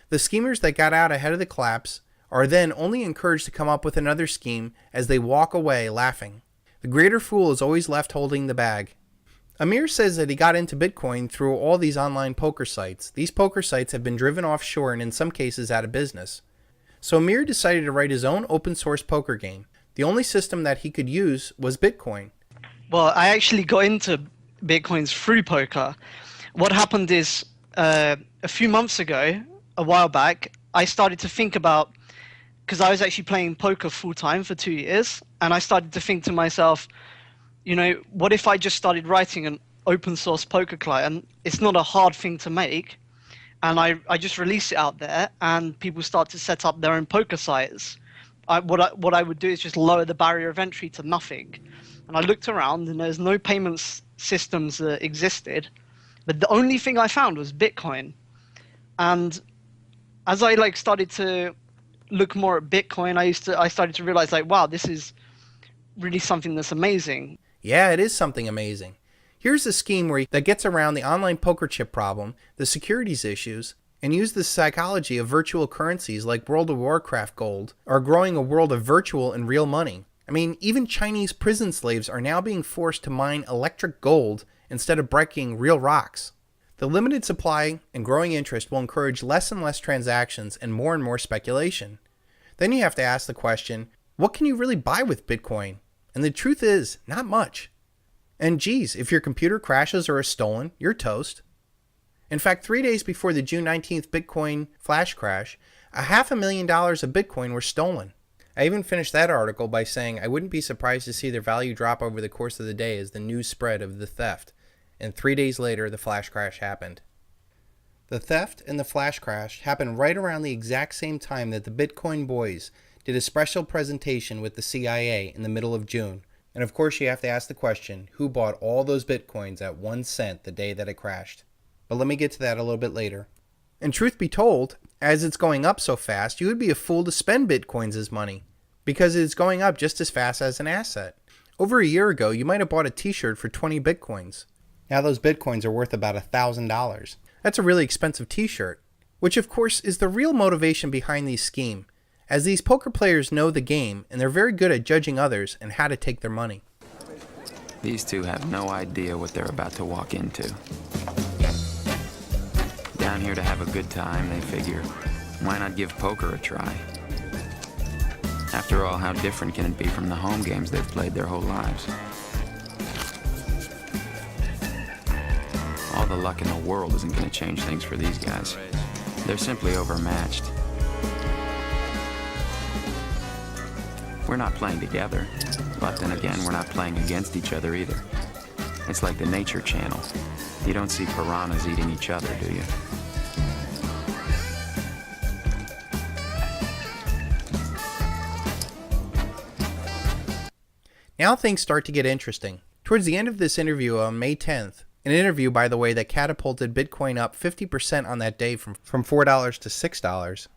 The schemers that got out ahead of the collapse are then only encouraged to come up with another scheme as they walk away laughing. The greater fool is always left holding the bag. Amir says that he got into Bitcoin through all these online poker sites. These poker sites have been driven offshore and in some cases out of business. So Amir decided to write his own open source poker game. The only system that he could use was Bitcoin. Well, I actually got into Bitcoins through poker. What happened is a few months ago, a while back, I started to think about, because I was actually playing poker full time for 2 years, and I started to think to myself, what if I just started writing an open source poker client? It's not a hard thing to make, and I just release it out there, and people start to set up their own poker sites. What I would do is just lower the barrier of entry to nothing. And I looked around, and there's no payments systems that existed, but the only thing I found was Bitcoin. And as I started to look more at Bitcoin, I started to realize wow, this is really something that's amazing. Yeah, it is something amazing. Here's a scheme that gets around the online poker chip problem, the securities issues, and use the psychology of virtual currencies like World of Warcraft gold, are growing a world of virtual and real money. I mean, even Chinese prison slaves are now being forced to mine electric gold instead of breaking real rocks. The limited supply and growing interest will encourage less and less transactions and more speculation. Then you have to ask the question, what can you really buy with Bitcoin? And the truth is, not much. And geez, if your computer crashes or is stolen, you're toast. In fact, 3 days before the June 19th Bitcoin flash crash, $500,000 of Bitcoin were stolen. I even finished that article by saying I wouldn't be surprised to see their value drop over the course of the day as the news spread of the theft. And 3 days later, the flash crash happened. The theft and the flash crash happened right around the exact same time that the Bitcoin boys did a special presentation with the CIA in the middle of June. And of course you have to ask the question, who bought all those Bitcoins at 1 cent the day that it crashed? But let me get to that a little bit later. And truth be told, as it's going up so fast, you would be a fool to spend Bitcoins as money, because it's going up just as fast as an asset. Over a year ago, you might have bought a t-shirt for 20 Bitcoins. Now those Bitcoins are worth about $1,000. That's a really expensive t-shirt, which of course is the real motivation behind these schemes, as these poker players know the game and they're very good at judging others and how to take their money. These two have no idea what they're about to walk into. Down here to have a good time, they figure, why not give poker a try? After all, how different can it be from the home games they've played their whole lives? All the luck in the world isn't going to change things for these guys. They're simply overmatched. We're not playing together, but then again, we're not playing against each other either. It's like the Nature Channel. You don't see piranhas eating each other, do you? Now things start to get interesting. Towards the end of this interview on May 10th, an interview, by the way, that catapulted Bitcoin up 50% on that day from $4 to $6,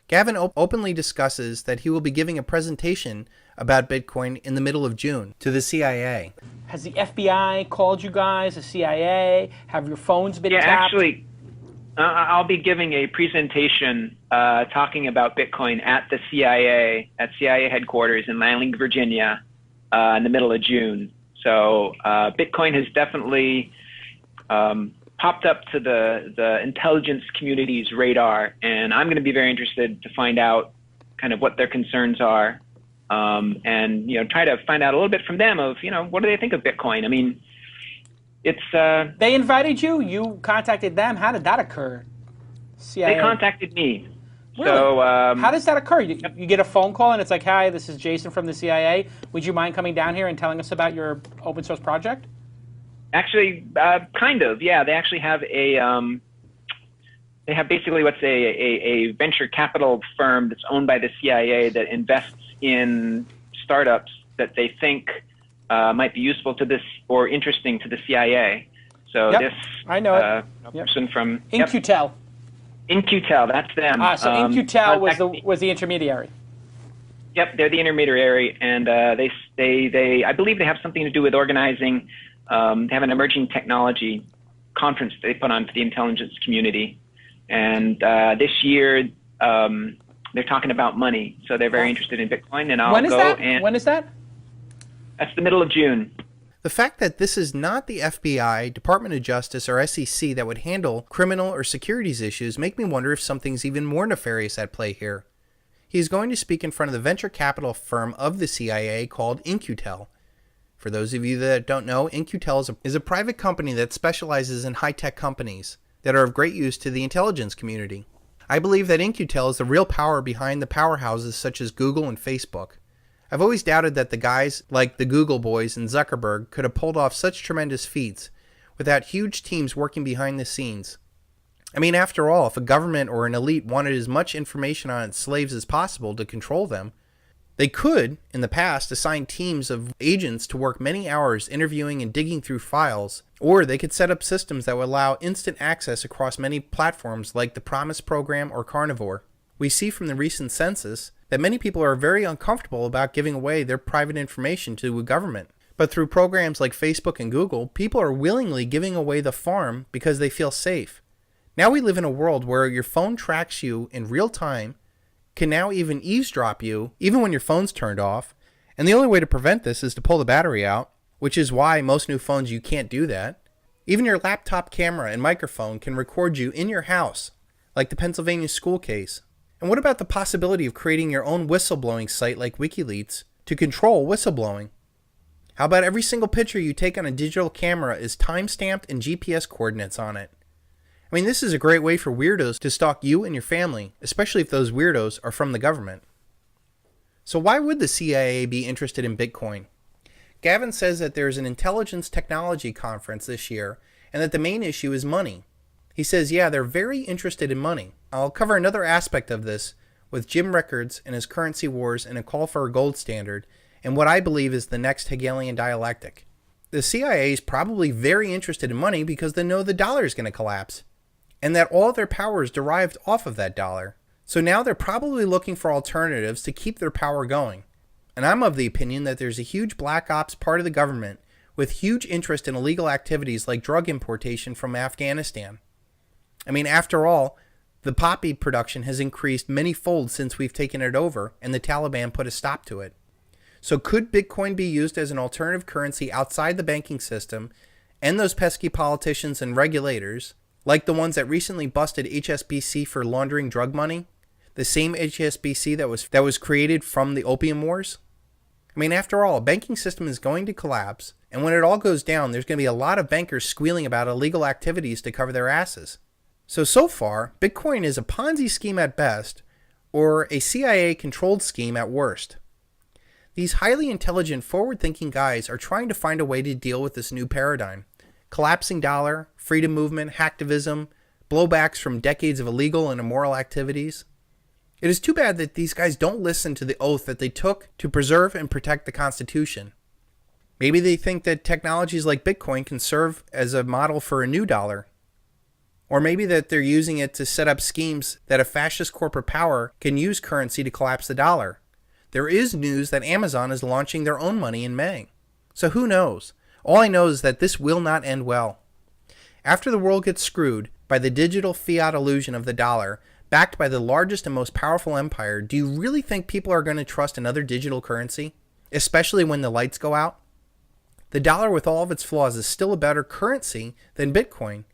Gavin openly discusses that he will be giving a presentation about Bitcoin in the middle of June to the CIA. Has the FBI called you guys, the CIA? Have your phones been tapped? Actually, I'll be giving a presentation talking about Bitcoin at the CIA, at CIA headquarters in Langley, Virginia, in the middle of June. So Bitcoin has definitely popped up to the intelligence community's radar, and I'm going to be very interested to find out kind of what their concerns are, and try to find out a little bit from them of what do they think of Bitcoin. I mean, it's they invited you. You contacted them. How did that occur? CIA. They contacted me. Really? So how does that occur? You get a phone call and it's like, "Hi, this is Jason from the CIA. Would you mind coming down here and telling us about your open source project?" Actually, kind of, yeah. They actually have they have basically what's a venture capital firm that's owned by the CIA that invests in startups that they think might be useful to this or interesting to the CIA. So this, I know it. Person from In-Q-Tel. In-Q-Tel, that's them. So In-Q-Tel was the intermediary. Yep, they're the intermediary, and they I believe they have something to do with organizing. They have an emerging technology conference they put on for the intelligence community. And this year, they're talking about money, so they're very interested in Bitcoin. And I'll When is go that? and When is that? that's the middle of June. The fact that this is not the FBI, Department of Justice, or SEC that would handle criminal or securities issues make me wonder if something's even more nefarious at play here. He is going to speak in front of the venture capital firm of the CIA called In-Q-Tel. For those of you that don't know, In-Q-Tel is a private company that specializes in high-tech companies that are of great use to the intelligence community. I believe that In-Q-Tel is the real power behind the powerhouses such as Google and Facebook. I've always doubted that the guys like the Google boys and Zuckerberg could have pulled off such tremendous feats without huge teams working behind the scenes. I mean, after all, if a government or an elite wanted as much information on its slaves as possible to control them, they could, in the past, assign teams of agents to work many hours interviewing and digging through files, or they could set up systems that would allow instant access across many platforms like the Promise program or Carnivore. We see from the recent census that many people are very uncomfortable about giving away their private information to a government. But through programs like Facebook and Google, people are willingly giving away the farm because they feel safe. Now we live in a world where your phone tracks you in real time, can now even eavesdrop you, even when your phone's turned off, and the only way to prevent this is to pull the battery out, which is why most new phones you can't do that. Even your laptop camera and microphone can record you in your house, like the Pennsylvania school case. And what about the possibility of creating your own whistleblowing site like WikiLeaks to control whistleblowing? How about every single picture you take on a digital camera is time-stamped and GPS coordinates on it? I mean, this is a great way for weirdos to stalk you and your family, especially if those weirdos are from the government. So why would the CIA be interested in Bitcoin? Gavin says that there's an intelligence technology conference this year and that the main issue is money. He says, yeah, they're very interested in money. I'll cover another aspect of this with Jim Rickards and his currency wars and a call for a gold standard and what I believe is the next Hegelian dialectic. The CIA is probably very interested in money because they know the dollar is going to collapse and that all their power is derived off of that dollar. So now they're probably looking for alternatives to keep their power going. And I'm of the opinion that there's a huge black ops part of the government with huge interest in illegal activities like drug importation from Afghanistan. I mean, after all, the poppy production has increased many fold since we've taken it over and the Taliban put a stop to it. So could Bitcoin be used as an alternative currency outside the banking system and those pesky politicians and regulators, like the ones that recently busted HSBC for laundering drug money? The same HSBC that was created from the Opium Wars? I mean, after all, a banking system is going to collapse, and when it all goes down, there's going to be a lot of bankers squealing about illegal activities to cover their asses. So far, Bitcoin is a Ponzi scheme at best, or a CIA-controlled scheme at worst. These highly intelligent, forward-thinking guys are trying to find a way to deal with this new paradigm. Collapsing dollar, freedom movement, hacktivism, blowbacks from decades of illegal and immoral activities. It is too bad that these guys don't listen to the oath that they took to preserve and protect the Constitution. Maybe they think that technologies like Bitcoin can serve as a model for a new dollar. Or maybe that they're using it to set up schemes that a fascist corporate power can use currency to collapse the dollar. There is news that Amazon is launching their own money in May. So who knows? All I know is that this will not end well. After the world gets screwed by the digital fiat illusion of the dollar, backed by the largest and most powerful empire, do you really think people are going to trust another digital currency? Especially when the lights go out? The dollar with all of its flaws is still a better currency than Bitcoin,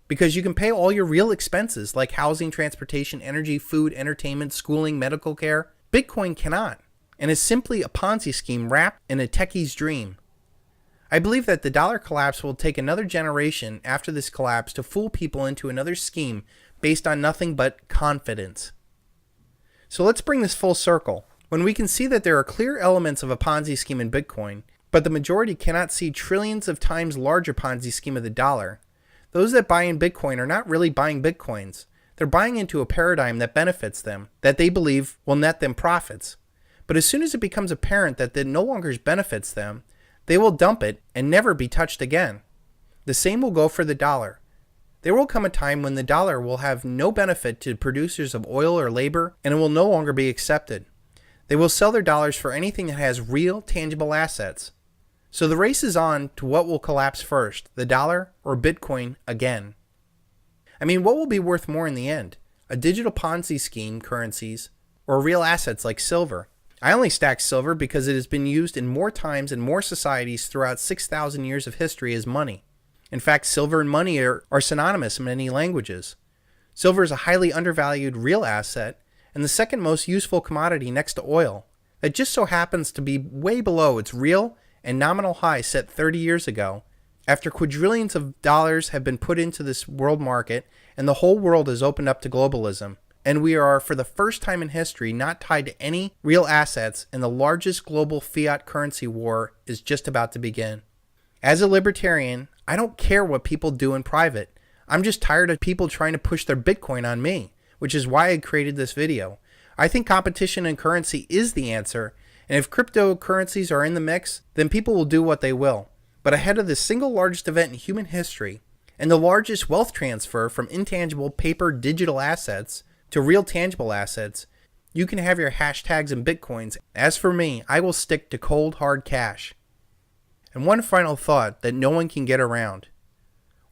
because you can pay all your real expenses like housing, transportation, energy, food, entertainment, schooling, medical care. Bitcoin cannot, and is simply a Ponzi scheme wrapped in a techie's dream. I believe that the dollar collapse will take another generation after this collapse to fool people into another scheme based on nothing but confidence. So let's bring this full circle. When we can see that there are clear elements of a Ponzi scheme in Bitcoin, but the majority cannot see trillions of times larger Ponzi scheme of the dollar, those that buy in Bitcoin are not really buying Bitcoins. They're buying into a paradigm that benefits them, that they believe will net them profits. But as soon as it becomes apparent that it no longer benefits them, they will dump it and never be touched again. The same will go for the dollar. There will come a time when the dollar will have no benefit to producers of oil or labor, and it will no longer be accepted. They will sell their dollars for anything that has real, tangible assets. So the race is on to what will collapse first, the dollar or Bitcoin again. I mean, what will be worth more in the end? A digital Ponzi scheme currencies or real assets like silver? I only stack silver because it has been used in more times and more societies throughout 6,000 years of history as money. In fact, silver and money are synonymous in many languages. Silver is a highly undervalued real asset and the second most useful commodity next to oil that just so happens to be way below its real and nominal high set 30 years ago after quadrillions of dollars have been put into this world market and the whole world is opened up to globalism. And we are, for the first time in history, not tied to any real assets, and the largest global fiat currency war is just about to begin. As a libertarian, I don't care what people do in private. I'm just tired of people trying to push their Bitcoin on me, which is why I created this video. I think competition in currency is the answer, and if cryptocurrencies are in the mix, then people will do what they will. But ahead of the single largest event in human history, and the largest wealth transfer from intangible paper digital assets to real tangible assets, you can have your hashtags and bitcoins. As for me, I will stick to cold hard cash. And one final thought that no one can get around.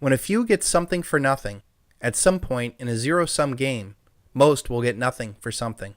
When a few get something for nothing, at some point in a zero-sum game, most will get nothing for something.